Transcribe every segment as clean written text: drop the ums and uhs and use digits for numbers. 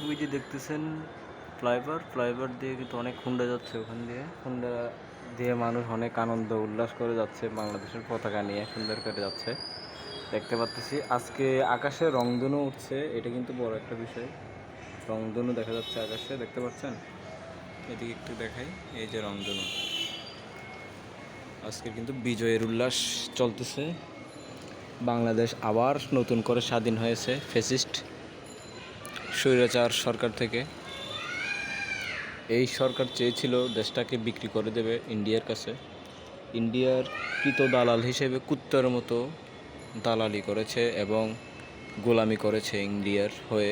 ওই যে দেখতেছেন ফ্লাইওভার দিয়ে কিন্তু অনেক হুন্ডা যাচ্ছে, ওখান দিয়ে হুন্ডা দিয়ে মানুষ অনেক আনন্দ উল্লাস করে যাচ্ছে, বাংলাদেশের পতাকা নিয়ে সুন্দর করে যাচ্ছে দেখতে পাচ্ছি। আজকে আকাশে রংধনু উঠছে, এটা কিন্তু বড় একটা বিষয়। রংধনু দেখা যাচ্ছে আকাশে, দেখতে পাচ্ছেন? এদিকে একটু দেখাই, এই যে রংধনু। আজকে কিন্তু বিজয়ের উল্লাস চলতেছে। বাংলাদেশ আবার নতুন করে স্বাধীন হয়েছে ফ্যাসিস্ট স্বৈরাচার সরকার থেকে। এই সরকার চেয়েছিল দেশটাকে বিক্রি করে দেবে ইন্ডিয়ার কাছে। ইন্ডিয়ার কৃত দালাল হিসেবে কুত্তার মতো দালালি করেছে এবং গোলামি করেছে ইন্ডিয়ার হয়ে।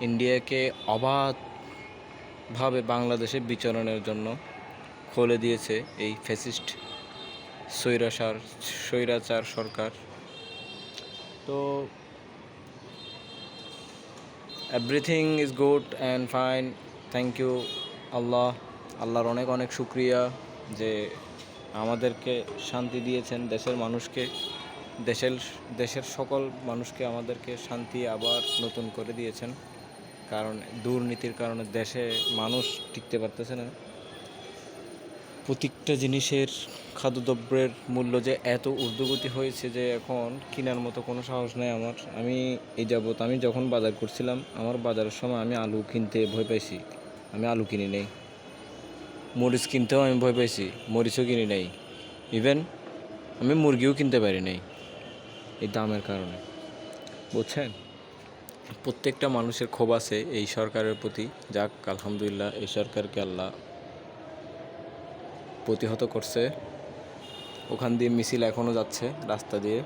ইন্ডিয়াকে অবাধভাবে বাংলাদেশে বিচরণের জন্য খুলে দিয়েছে এই ফ্যাসিস্ট স্বৈরাচার সরকার। তো everything is good and fine. Thank you আল্লাহর অনেক অনেক শুক্রিয়া যে আমাদেরকে শান্তি দিয়েছেন, দেশের মানুষকে, দেশের সকল মানুষকে আমাদেরকে শান্তি আবার নতুন করে দিয়েছেন। কারণ দুর্নীতির কারণে দেশে মানুষ টিকতে পারতেছে না। প্রত্যেকটা জিনিসের খাদ্যদ্রব্যের মূল্য যে এত ঊর্ধ্বগতি হয়েছে যে এখন কেনার মতো কোনো সাহস নেই আমার। আমি যখন বাজার করছিলাম, আমার বাজারের সময় আমি আলু কিনতে ভয় পাইছি, আমি আলু কিনি নেই। মরিচ কিনতেও আমি ভয় পাইছি, মরিচও কিনি নেই। ইভেন আমি মুরগিও কিনতে পারি নাই এই দামের কারণে, বুঝছেন? প্রত্যেকটা মানুষের ক্ষোভ আছে এই সরকারের প্রতি। যাক, আলহামদুলিল্লাহ, এই সরকারকে আল্লাহ প্রতিহত করছে। ওখান দিয়ে মিছিল এখনও যাচ্ছে, রাস্তা দিয়ে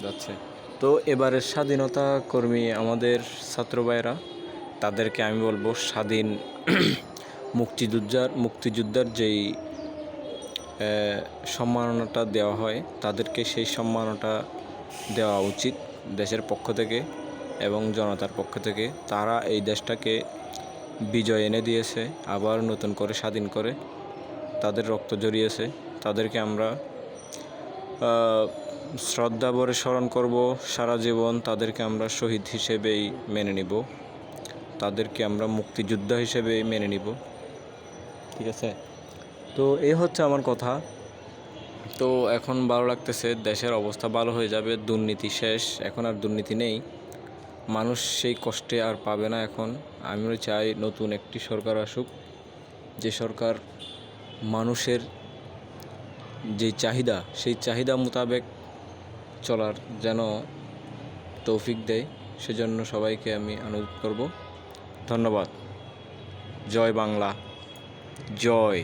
যাচ্ছে। তো এবারের স্বাধীনতা কর্মী আমাদের ছাত্র ভাইয়েরা, তাদেরকে আমি বলবো স্বাধীন মুক্তিযোদ্ধার যেই সম্মাননাটা দেওয়া হয়, তাদেরকে সেই সম্মাননাটা দেওয়া উচিত দেশের পক্ষ থেকে এবং জনতার পক্ষ থেকে। তারা এই দেশটাকে বিজয় এনে দিয়েছে, আবার নতুন করে স্বাধীন করে, তাদের রক্ত ঝরিয়েছে। তাদেরকে আমরা শ্রদ্ধা ভরে স্মরণ করব সারা জীবন। তাদেরকে আমরা শহীদ হিসেবেই মেনে নিব, তাদেরকে আমরা মুক্তিযোদ্ধা হিসেবেই মেনে নিব, ঠিক আছে? তো এই হচ্ছে আমার কথা। তো এখন ভালো লাগতেছে, দেশের অবস্থা ভালো হয়ে যাবে, দুর্নীতি শেষ, এখন আর দুর্নীতি নেই, মানুষ সেই কষ্টে আর পাবে না। এখন আমিও চাই নতুন একটি সরকার আসুক, যে সরকার মানুষের যে চাহিদা, সেই চাহিদা মোতাবেক চলার যেন তৌফিক দেয়। সেজন্য সবাইকে আমি অনুরোধ করব। ধন্যবাদ। জয় বাংলা, জয়।